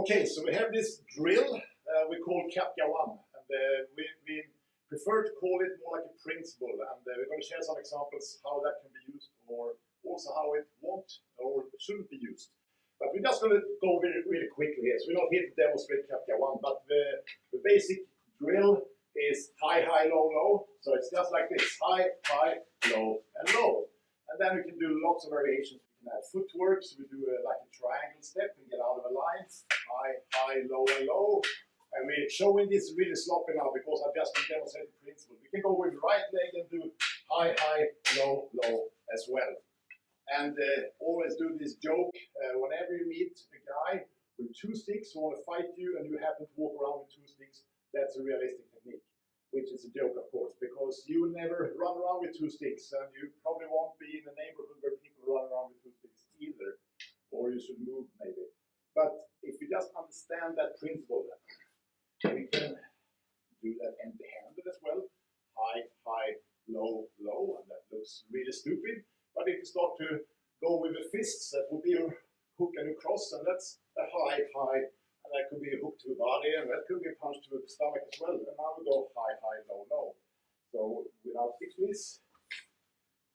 Okay, so we have this drill we call Kapka 1, and we prefer to call it more like a principle, and we're going to share some examples how that can be used, or also how it won't or shouldn't be used. But we're just going to go really quickly here. So we're not here to demonstrate Kapka 1, but the basic drill is high, high, low, low. So it's just like this: high, high, low, and low. And then we can do lots of variations. We can add footwork, so we do like a triangle step and get out of a line. High, high, low, and low. And we're showing this really sloppy now because I've just been demonstrating the principle. We can go with right leg and do high, high, low, low as well. And always do this joke, whenever you meet a guy with 2 sticks who want to fight you and you happen to walk around with 2 sticks, that's a realistic technique. Which is a joke, of course, because you will never run around with 2 sticks, and you probably won't be in a neighborhood where people run around with 2 sticks either. Or you should move, maybe. But if you just understand that principle, we can do that empty-handed as well. High, high, low, low, and that looks really stupid. But if you start to go with the fists, that would be a hook and a cross, and that's a high, high, and that could be a hook to the body, and that could be a punch to the stomach as well. And now we go high, high, low, low. So without sticks, please.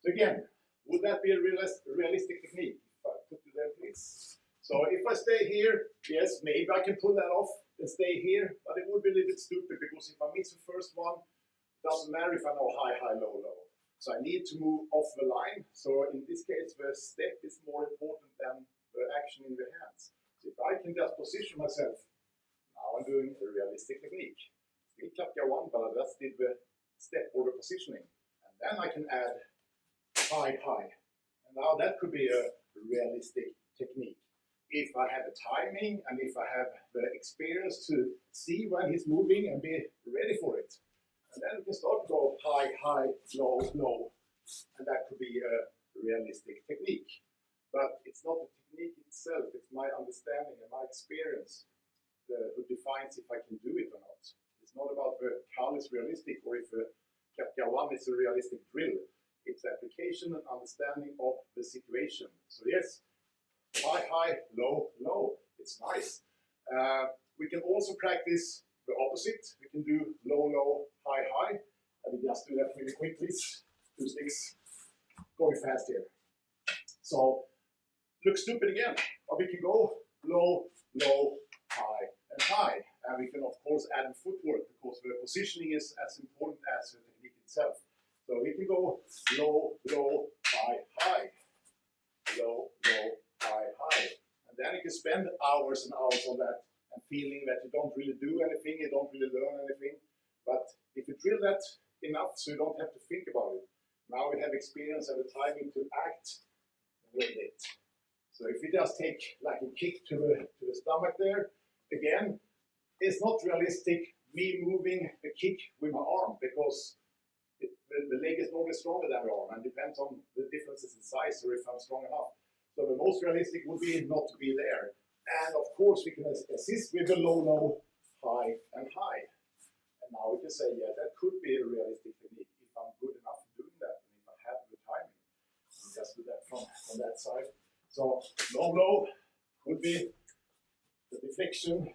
So again, would that be a realistic technique? If I put you there, please. So if I stay here, yes, maybe I can pull that off and stay here, but it would be a little bit stupid because if I miss the first one, it doesn't matter if I know high, high, low, low. So I need to move off the line. So in this case, the step is more important than the action in the hands. So if I can just position myself, now I'm doing a realistic technique. Still Kapka 1, but I just did the step or the positioning. And then I can add high, high. And now that could be a realistic technique. If I have the timing and if I have the experience to see when he's moving and be ready for it. And then we can start to go high, high, low, low. And that could be a realistic technique. But it's not the technique itself, it's my understanding and my experience who defines if I can do it or not. It's not about the Kali is realistic or if Kapka 1 is a realistic drill. It's application and understanding of the situation. So yes, high, high, low, low. It's nice. We can also practice the opposite. We can do low, low, high, high. And we just do that really quick, please. 2 sticks. Going fast here. So, looks stupid again. But we can go low, low, high, and high. And we can, of course, add footwork because the positioning is as important as the technique itself. So we can go low, low, high, high. Low, low, high, high. And then you can spend hours and hours on that and feeling that you don't really do anything, you don't really learn anything. But if you drill that enough so you don't have to think about it, now we have experience and the timing to act with it. So if you just take like a kick to the stomach there, again, it's not realistic me moving the kick with my arm because the leg is normally stronger than the arm and depends on the differences in size or if I'm strong enough. So the most realistic would be not to be there. And of course we can assist with the low, low, high, and high. And now we can say, yeah, that could be a realistic technique if I'm good enough at doing that and if I have the timing. And just do that from that side. So low, low could be the deflection,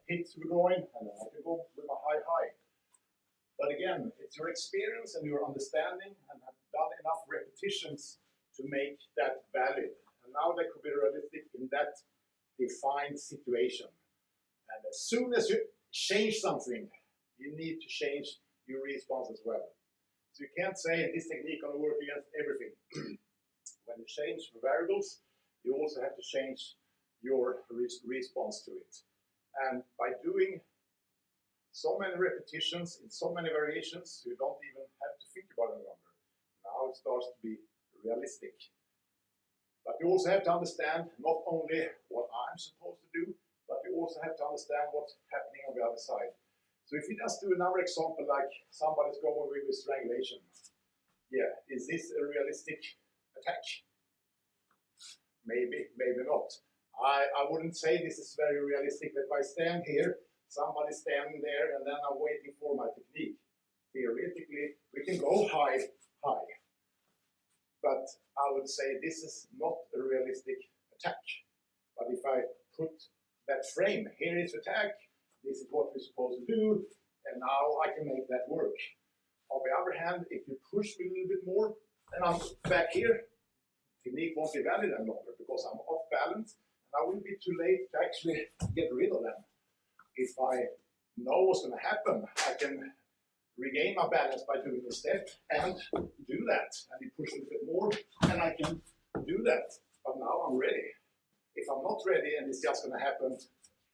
hit to the groin, and then I can go with a high, high. But again, it's your experience and your understanding and have done enough repetitions to make that valid. And now that could be realistic in that defined situation. And as soon as you change something, you need to change your response as well. So you can't say this technique going to work against everything. When you change the variables, you also have to change your response to it. And by doing so many repetitions in so many variations, you don't even have to think about it longer. Now it starts to be realistic. But you also have to understand not only what I'm supposed to do, but you also have to understand what's happening on the other side. So if you just do another example like somebody's going with strangulation. Yeah, is this a realistic attack? Maybe, maybe not. I wouldn't say this is very realistic that if I stand here, somebody's standing there and then I'm waiting for my technique. Theoretically, we can go high, high. But I would say this is not a realistic attack. But if I put that that frame. Here is attack, this is what we're supposed to do, and now I can make that work. On the other hand, if you push me a little bit more, and I'm back here, technique won't be valid any longer because I'm off balance, and I will be too late to actually get rid of them. If I know what's going to happen, I can regain my balance by doing a step and do that, and you push a little bit more, and I can do that. But now I'm ready. If I'm not ready and it's just going to happen,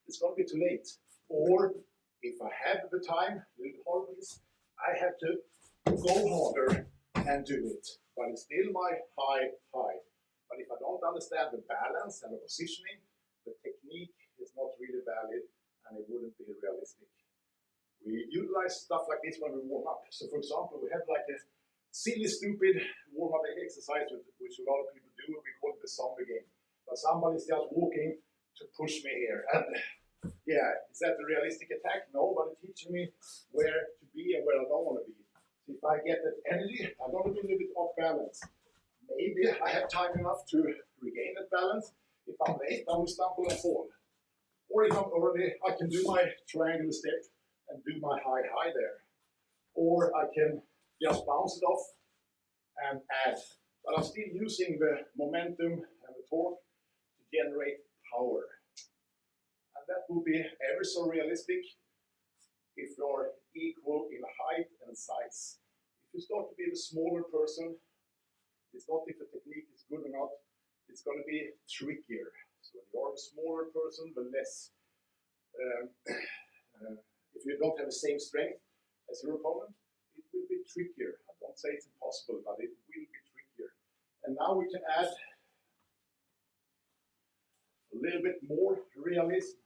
it's going to be too late. Or if I have the time, a little harder, I have to go harder and do it. But it's still my high. But if I don't understand the balance and the positioning, the technique is not really valid and it wouldn't be realistic. We utilize stuff like this when we warm up. So for example, we have like a silly, stupid warm-up exercise which a lot of people do, and we call it the zombie game. But somebody's just walking to push me here. And yeah, is that a realistic attack? No, but it's teaching me where to be and where I don't want to be. So if I get that energy, I'm going to be a little bit off balance. Maybe I have time enough to regain that balance. If I'm late, I will stumble and fall. Or if I'm early, I can do my triangular step and do my high there. Or I can just bounce it off and add. But I'm still using the momentum and the torque to generate power. And that will be ever so realistic if you're equal in height and size. If you start to be a smaller person, it's not if the technique is good or not, it's going to be trickier. So when you're a smaller person, the less, if you don't have the same strength as your opponent, it will be trickier. I don't say it's impossible, but it will be trickier. And now we can add a little bit more realism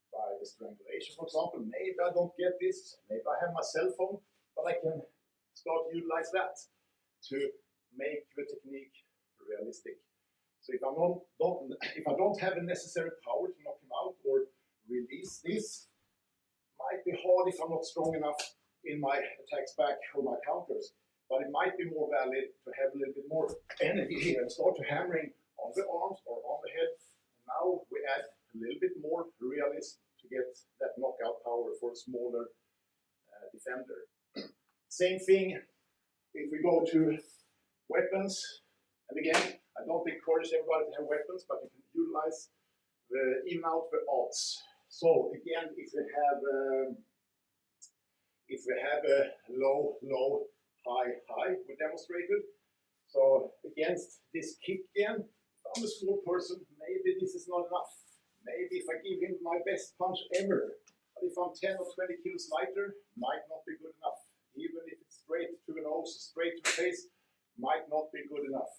by the strangulation, for example. Maybe I don't get this, maybe I have my cell phone, but I can start to utilize that to make the technique realistic. So if I don't have the necessary power to knock him out or release this, might be hard if I'm not strong enough in my attacks back or my counters. But it might be more valid to have a little bit more energy here and start to hammering on the arms or on the head. And now we add a little bit more realism to get that knockout power for a smaller defender. Same thing if we go to weapons. And again, I don't encourage everybody to have weapons, but you can utilize even out the odds. So again, if we have a low, high, we demonstrated. So against this kick again, if I'm a small person, maybe this is not enough. Maybe if I give him my best punch ever, but if I'm 10 or 20 kilos lighter, might not be good enough. Even if it's straight to the nose, straight to the face, might not be good enough.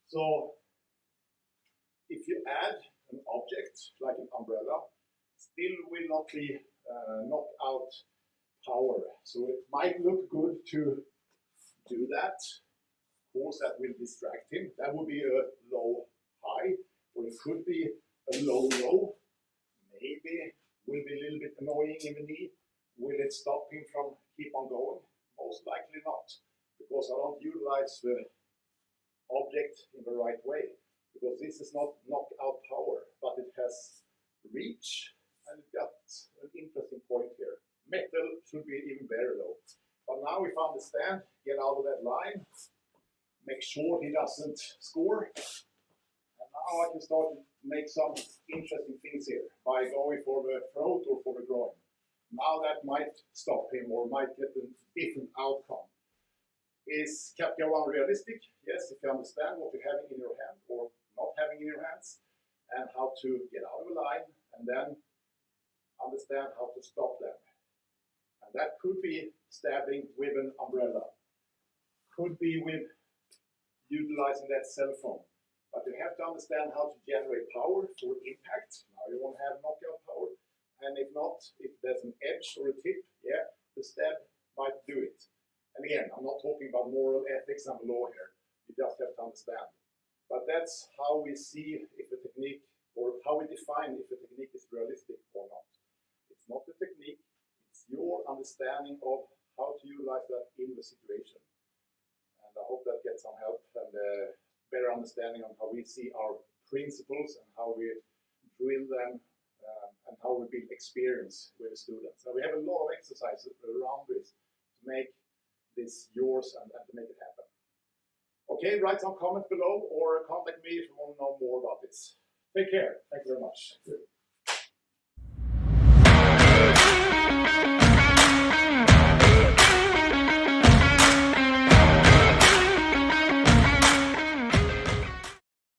So if you add an object like an umbrella, still will not be knockout power. So it might look good to do that. Of course, that will distract him. That would be a low high, or it could be a low. Maybe will be a little bit annoying in the knee. Will it stop him from keep on going? Most likely not, because I don't utilize the object in the right way. Because this is not knockout power, but it has reach, and it got an interesting point here. Metal should be even better though. But now if I understand, get out of that line, make sure he doesn't score, and now I can start to make some interesting things here by going for the throat or for the groin. Now that might stop him or might get a different outcome. Is Kapka 1 realistic? Yes, if you understand what you're having in your hand or not having in your hands, and how to get out of a line, and then understand how to stop them. And that could be stabbing with an umbrella, could be with utilizing that cell phone. But you have to understand how to generate power for impact. Now you won't have knockout power, and if not, if there's an edge or a tip, yeah, the stab might do it. And again, I'm not talking about moral ethics and law here. You just have to understand. But that's how we see if the technique, or how we define if the technique is realistic or not. It's not the technique, it's your understanding of how to utilize that in the situation. And I hope that gets some help and a better understanding on how we see our principles and how we drill them how we build experience with the students. So we have a lot of exercises around this to make this yours and to make it happen. Okay, write some comments below or contact me if you want to know more about this. Take care. Thank you very much.